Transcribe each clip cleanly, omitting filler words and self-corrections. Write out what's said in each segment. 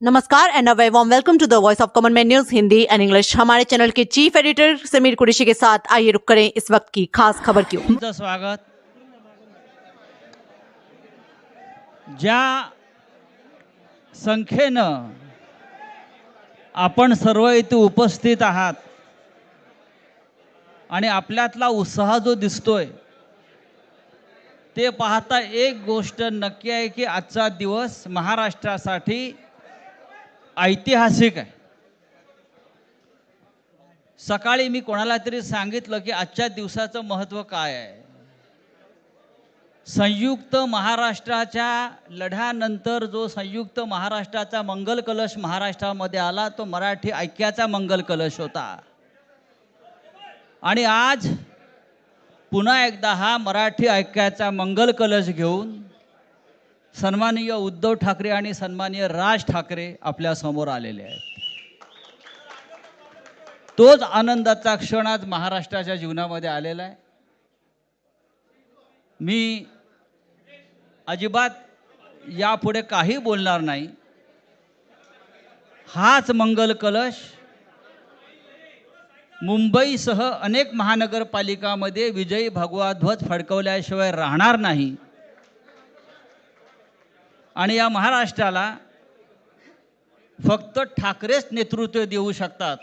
नमस्कार and a very warm welcome to the voice of common man news Hindi and English. हमारे channel के chief editor Samir Qureshi के साथ आइए रुक करें इस वक्त की खास खबर की ओर। तुमचं स्वागत। ज्या संख्येनं आपण सर्व इथे उपस्थित आहात आणि आपल्यातला उत्साह जो दिसतोय ते पाहता एक गोष्ट नक्की आहे की आजचा दिवस महाराष्ट्रासाठी ऐतिहासिक आहे। सकाळी मी कोणाला तरी सांगितलं की आजच्या दिवसाचं महत्त्व काय आहे। संयुक्त महाराष्ट्राच्या लढ्यानंतर जो संयुक्त महाराष्ट्राचा मंगल कलश महाराष्ट्रामध्ये आला तो मराठी ऐक्याचा मंगल कलश होता आणि आज पुन्हा एकदा हा मराठी ऐक्याचा मंगल कलश घेऊन सन्माननीय उद्धव ठाकरे आणि सन्माननीय राज ठाकरे आपल्या समोर आलेले आहेत। तोच आनंदाचा क्षण आज महाराष्ट्राच्या जीवनामध्ये आलेला आहे। मी अजिबात यापुढे काही बोलणार नाही। हाच मंगल कलश मुंबईसह अनेक महानगरपालिकांमध्ये विजयी भगवा ध्वज फडकवल्याशिवाय राहणार नाही आणि या महाराष्ट्राला फक्त ठाकरेच नेतृत्व देऊ शकतात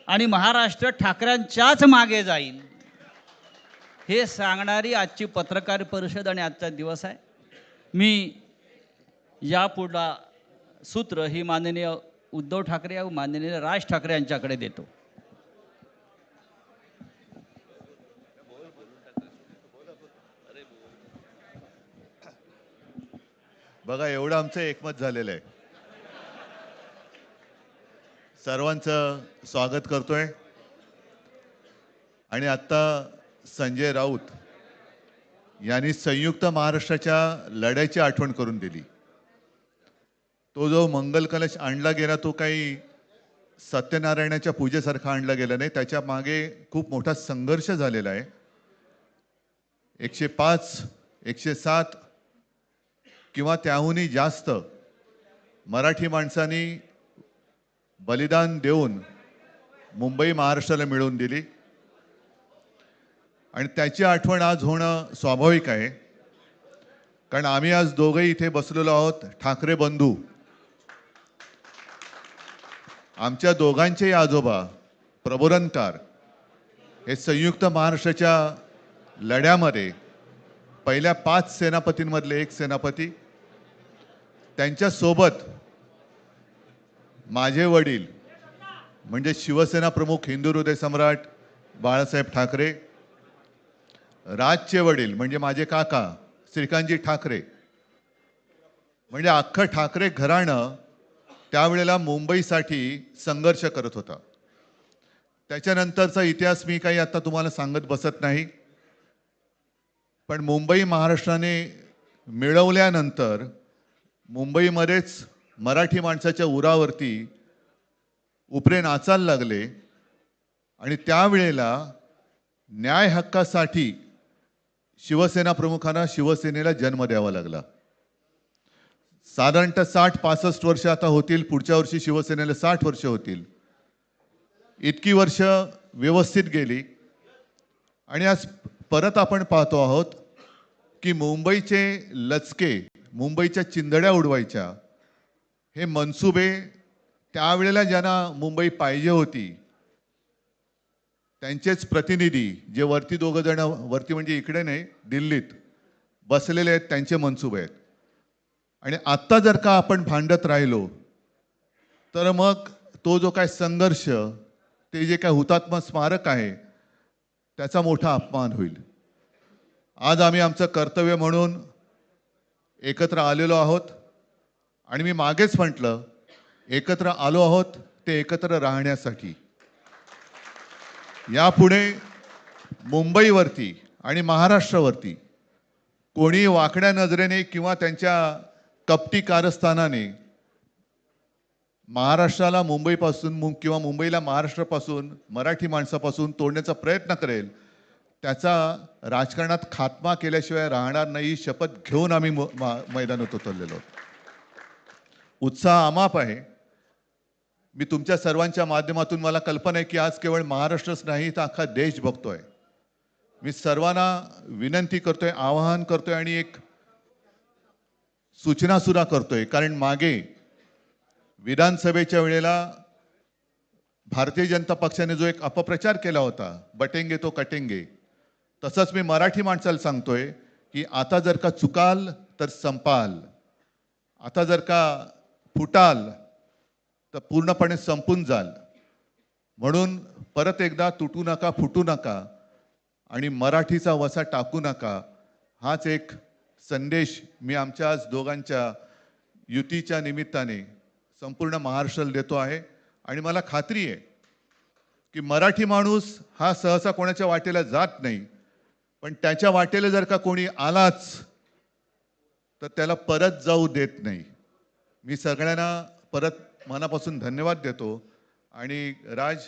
आणि महाराष्ट्र ठाकरेंच्याच मागे जाईल हे सांगणारी आजची पत्रकार परिषद आणि आजचा दिवस आहे। मी यापुढला सूत्र ही माननीय उद्धव ठाकरे व माननीय राज ठाकरे यांच्याकडे देतो। बघा एवढं आमचं एकमत झालेलं आहे। सर्वांचं स्वागत करतोय आणि आता संजय राऊत यांनी संयुक्त महाराष्ट्राच्या लढ्याची आठवण करून दिली। तो जो मंगल कलश आणला गेला तो काही सत्यनारायणाच्या पूजेसारखा आणला गेला नाही, त्याच्या मागे खूप मोठा संघर्ष झालेला आहे। 105 107 किंवा त्याहूनही जास्त मराठी माणसांनी बलिदान देऊन मुंबई महाराष्ट्राला मिळवून दिली आणि त्याची आठवण आज होणं स्वाभाविक आहे। कारण आम्ही आज दोघेही इथे बसलेलो आहोत ठाकरे बंधू। आमच्या दोघांचेही आजोबा प्रबोधनकार हे संयुक्त महाराष्ट्राच्या लढ्यामध्ये पहिल्या 5 सेनापतींमधले एक सेनापती, त्यांच्यासोबत माझे वडील म्हणजे शिवसेना प्रमुख हिंदू हृदय सम्राट बाळासाहेब ठाकरे, राजचे वडील म्हणजे माझे काका श्रीकांतजी ठाकरे, म्हणजे अख्खं ठाकरे घराणं त्यावेळेला मुंबईसाठी संघर्ष करत होता। त्याच्यानंतरचा इतिहास मी काही आता तुम्हाला सांगत बसत नाही, पण मुंबई महाराष्ट्राने मिळवल्यानंतर मुंबईमध्येच मराठी माणसाच्या उरावरती उपरे नाचायला लागले आणि त्यावेळेला न्याय हक्कासाठी शिवसेना प्रमुखांना शिवसेनेला जन्म द्यावा लागला। साधारणतः 60-65 वर्ष आता होतील, पुढच्या वर्षी शिवसेनेला 60 वर्ष होतील। इतकी वर्ष व्यवस्थित गेली आणि आज परत आपण पाहतो आहोत की मुंबईचे लचके, मुंबईच्या चिंधड्या उडवायच्या हे मनसुबे त्यावेळेला ज्यांना मुंबई पाहिजे होती त्यांचेच प्रतिनिधी जे वरती दोघं जण, वरती म्हणजे इकडे नाही दिल्लीत बसलेले आहेत, त्यांचे मनसुबे आहेत। आणि आत्ता जर का आपण भांडत राहिलो तर मग तो जो काय संघर्ष, ते जे काय हुतात्मा स्मारक आहे त्याचा मोठा अपमान होईल। आज आम्ही आमचं कर्तव्य म्हणून एकत्र आलेलो आहोत आणि मी मागेच म्हटलं एकत्र आलो आहोत ते एकत्र राहण्यासाठी। यापुढे मुंबईवरती आणि महाराष्ट्रावरती कोणी वाकड्या नजरेने किंवा त्यांच्या कपटी कारस्थानाने महाराष्ट्राला मुंबईपासून किंवा मुंबईला महाराष्ट्रापासून, मराठी माणसापासून तोडण्याचा प्रयत्न करेल, त्याचा राजकारणात खात्मा केल्याशिवाय राहणार नाही, शपथ घेऊन आम्ही मैदानात उतरलेलो आहोत। उत्साह अमाप आहे. मी तुमच्या सर्वांच्या माध्यमातून मला कल्पना आहे की आज केवळ महाराष्ट्रच नाही तर अख्खा देश बघतोय. मी सर्वांना विनंती करतोय, आवाहन करतोय आणि एक सूचना सुद्धा करतोय, कारण मागे विधानसभेच्या वेळेला भारतीय जनता पक्षाने जो एक अपप्रचार केला होता, बटेंगे तो कटेंगे, तसंच मी मराठी माणसाला सांगतोय की आता जर का चुकाल तर संपाल, आता जर का फुटाल तर पूर्णपणे संपून जाल. म्हणून परत एकदा तुटू नका, फुटू नका आणि मराठीचा वसा टाकू नका, हाच एक संदेश मी आमच्या आज दोघांच्या युतीच्या निमित्ताने संपूर्ण महाराष्ट्राला देतो आहे. आणि मला खात्री आहे की मराठी माणूस हा सहसा कोणाच्या वाटेला जात नाही, पण त्याच्या वाटेला जर का कोणी आलाच तर त्याला परत जाऊ देत नाही. मी सगळ्यांना परत मनापासून धन्यवाद देतो. आणि राज,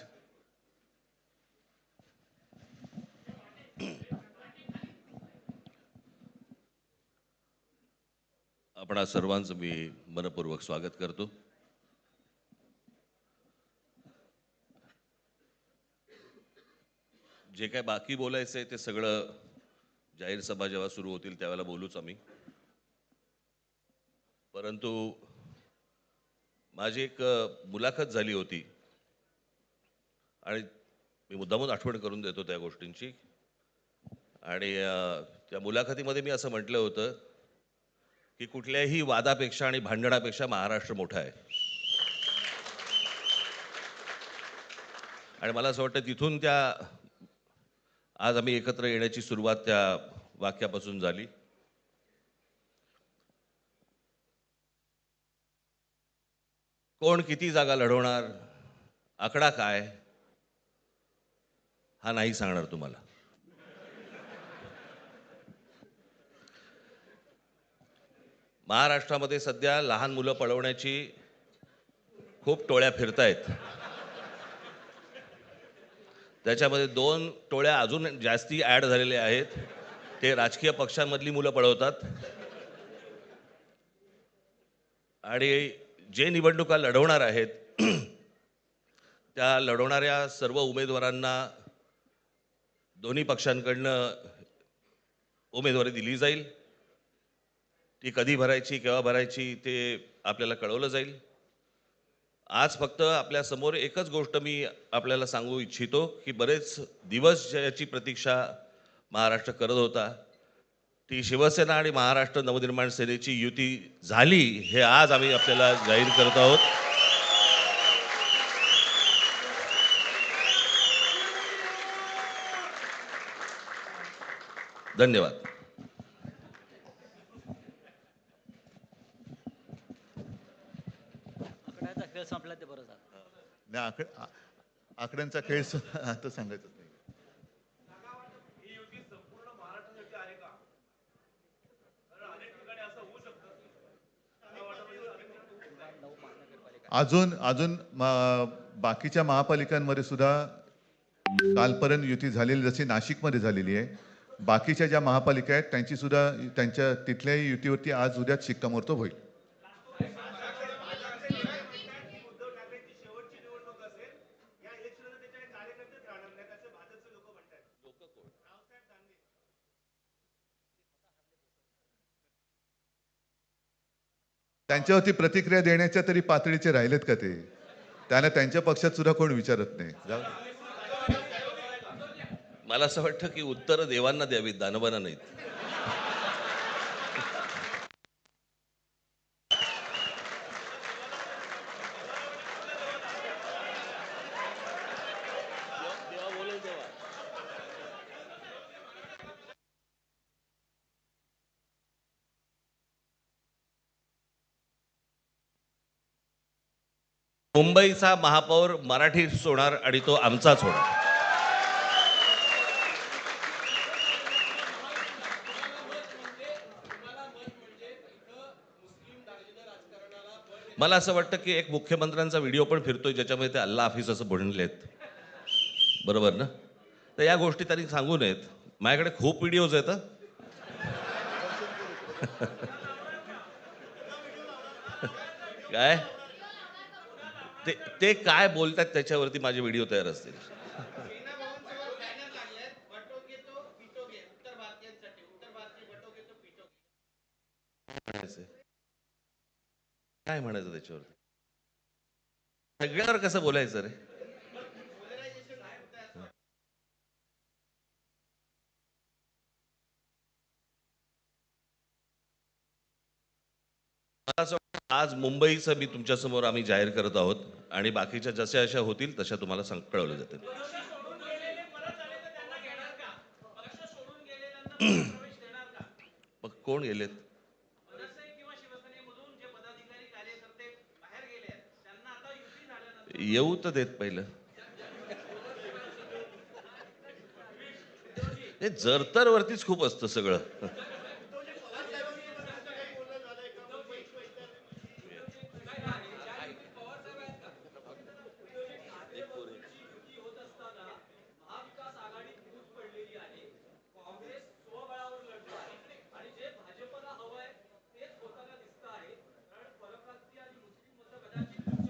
आपणा सर्वांचं मी मनपूर्वक स्वागत करतो. जे काय बाकी बोलायचं आहे ते सगळं जाहीर सभा जेव्हा सुरू होतील त्यावेळेला बोलूच आम्ही. परंतु माझी एक मुलाखत झाली होती आणि मी मुद्दामून आठवण करून देतो त्या गोष्टींची. आणि त्या मुलाखतीमध्ये मी असं म्हटलं होतं की कुठल्याही वादापेक्षा आणि भांडणापेक्षा महाराष्ट्र मोठा आहे. आणि मला असं वाटतं तिथून त्या आज आम्ही एकत्र येण्याची सुरुवात त्या वाक्यापासून झाली. कोण किती जागा लढवणार, आकडा काय, हा नाही सांगणार तुम्हाला. महाराष्ट्रामध्ये सध्या लहान मुलं पळवण्याची खूप टोळ्या फिरतायत. त्याच्यामध्ये 2 टोळ्या अजून जास्ती ॲड झालेल्या आहेत. ते राजकीय पक्षांमधली मुलं पळवतात. आणि जे निवडणुका लढवणार आहेत त्या लढवणाऱ्या सर्व उमेदवारांना दोन्ही पक्षांकडनं उमेदवारी दिली जाईल. ती कधी भरायची, केव्हा भरायची ते आपल्याला कळवलं जाईल. आज फक्त आपल्यासमोर एकच गोष्ट मी आपल्याला सांगू इच्छितो की बरेच दिवस ज्याची प्रतीक्षा महाराष्ट्र करत होता ती शिवसेना आणि महाराष्ट्र नवनिर्माण सेनेची युती झाली, हे आज आम्ही आपल्याला जाहीर करत आहोत. धन्यवाद. आकड्याचा खेळ संपला ते बरं झालं. नाही, आकड्यांचा खेळ आता सांगायचं नाही. अजून बाकीच्या महापालिकांमध्ये सुद्धा कालपर्यंत युती झालेली, जशी नाशिकमध्ये झालेली आहे, बाकीच्या ज्या महापालिका आहेत त्यांची सुद्धा त्यांच्या तिथल्याही युतीवरती आज उद्याच शिक्कामोर्तब होईल. त्यांच्यावरती प्रतिक्रिया देण्याच्या तरी पातळीचे राहिलेत का ते? त्याला त्यांच्या पक्षात सुद्धा कोण विचारत नाही. जाऊ दे. मला असं वाटतं की उत्तरं देवांना द्यावीत, दानवांना नाहीत. मुंबईचा महापौर मराठीच होणार आणि तो आमचाच होणार. मला असं वाटतं की एक मुख्यमंत्र्यांचा व्हिडिओ पण फिरतोय ज्याच्यामध्ये ते अल्ला हाफिज असं म्हणलेत, बरोबर ना? तर या गोष्टी त्यांनी सांगू नयेत. माझ्याकडे खूप व्हिडिओज आहेत. काय ते ते काय बोलतात त्याच्यावरती माझे व्हिडिओ तयार असतील. काय म्हणायचं त्याच्यावरती? सगळ्यावर कसं बोलायचं रे? मला असं वाटतं आज मुंबईचं मी तुमच्यासमोर आम्ही जाहीर करत आहोत आणि बाकीच्या जशा अशा होतील तशा तुम्हाला कळवलं जातील. मग कोण गेलेत? येऊ तर देत पहिलं. हे जरतर वरतीच खूप असतं सगळं.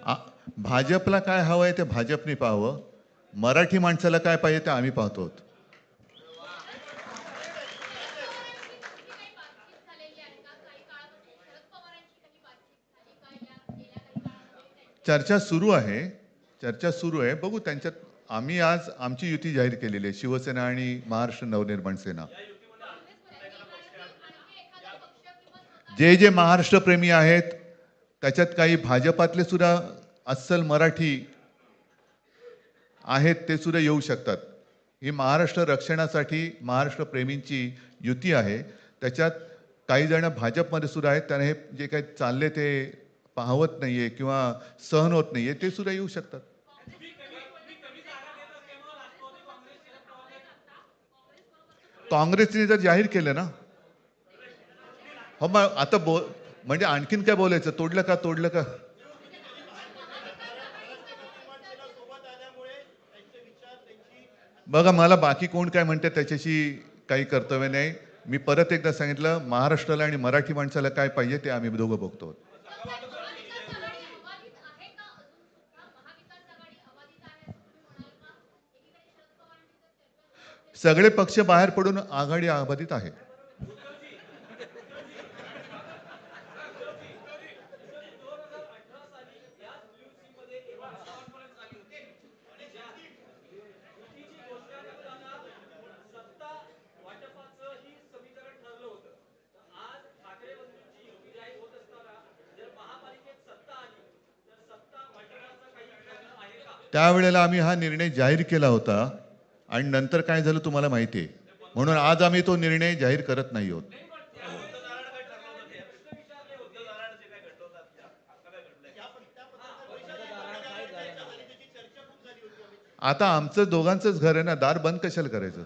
आ- भाजपला काय हवंय ते भाजपने पाहावं. मराठी माणसाला काय पाहिजे ते आम्ही पाहतो. चर्चा सुरू आहे. चर्चा सुरू आहे. बघू त्यांच्यात. आम्ही आज आमची युती जाहीर केलेली आहे, शिवसेना आणि महाराष्ट्र नवनिर्माण सेना. जे जे महाराष्ट्र प्रेमी आहेत त्याच्यात काही भाजपातले सुद्धा अस्सल मराठी आहेत, ते सुद्धा येऊ शकतात. ही महाराष्ट्र रक्षणासाठी महाराष्ट्र प्रेमींची युती आहे. त्याच्यात काही जण भाजपमध्ये सुद्धा आहेत, त्यांना हे जे काही चालले ते पाहवत नाहीये किंवा सहन होत नाहीये, ते सुद्धा येऊ शकतात. काँग्रेसने जर जाहीर केलं ना, हो मग आता म्हणजे आणखीन काय बोलायचं? तोडलं का तोडलं का? बघा, मला बाकी कोण काय म्हणते त्याच्याशी काही कर्तव्य नाही. मी परत एकदा सांगितलं, महाराष्ट्राला आणि मराठी माणसाला काय पाहिजे ते आम्ही दोघं बघतो. सगळे पक्ष बाहेर पडून आघाडी अबाधित आहे. त्यावेळेला आम्ही हा निर्णय जाहीर केला होता आणि नंतर काय झालं तुम्हाला माहिती आहे. म्हणून आज आम्ही तो निर्णय जाहीर करत नाही आहोत. आता आमचं दोघांचंच घर आहे ना, दार बंद कशाला करायचं?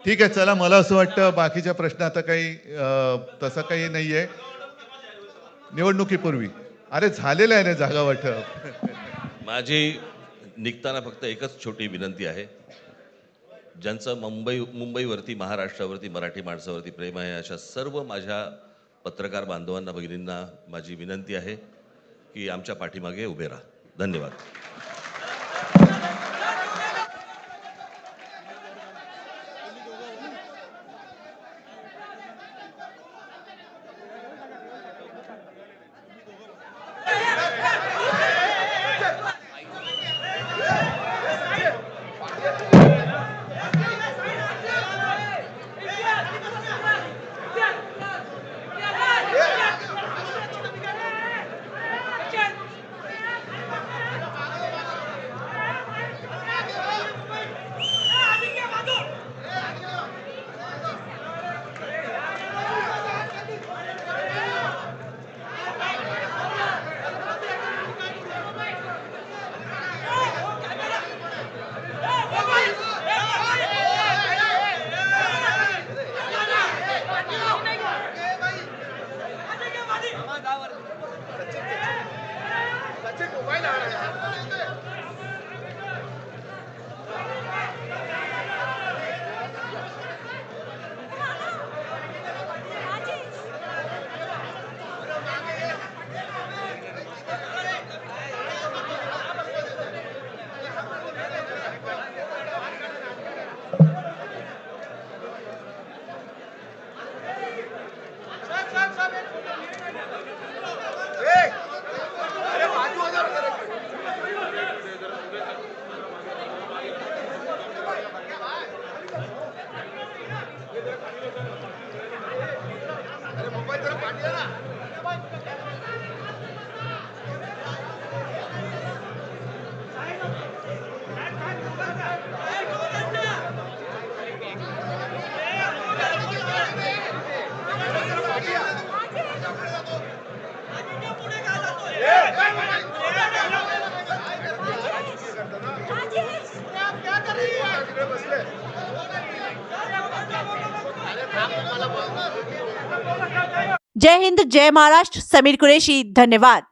ठीक आहे, चला. मला असं वाटतं बाकीच्या प्रश्न आता काही तसं काही नाहीये. निवडणुकीपूर्वी अरे झालेलं आहे ना जागा वाटप. माझी निघताना फक्त एकच छोटी विनंती आहे. ज्यांचं मुंबईवरती, महाराष्ट्रावरती, मराठी माणसावरती प्रेम आहे, अशा सर्व माझ्या पत्रकार बांधवांना, भगिनींना माझी विनंती आहे की आमच्या पाठीमागे उभे राहा. धन्यवाद. जय हिंद, जय महाराष्ट्र. समीर कुरेशी, धन्यवाद.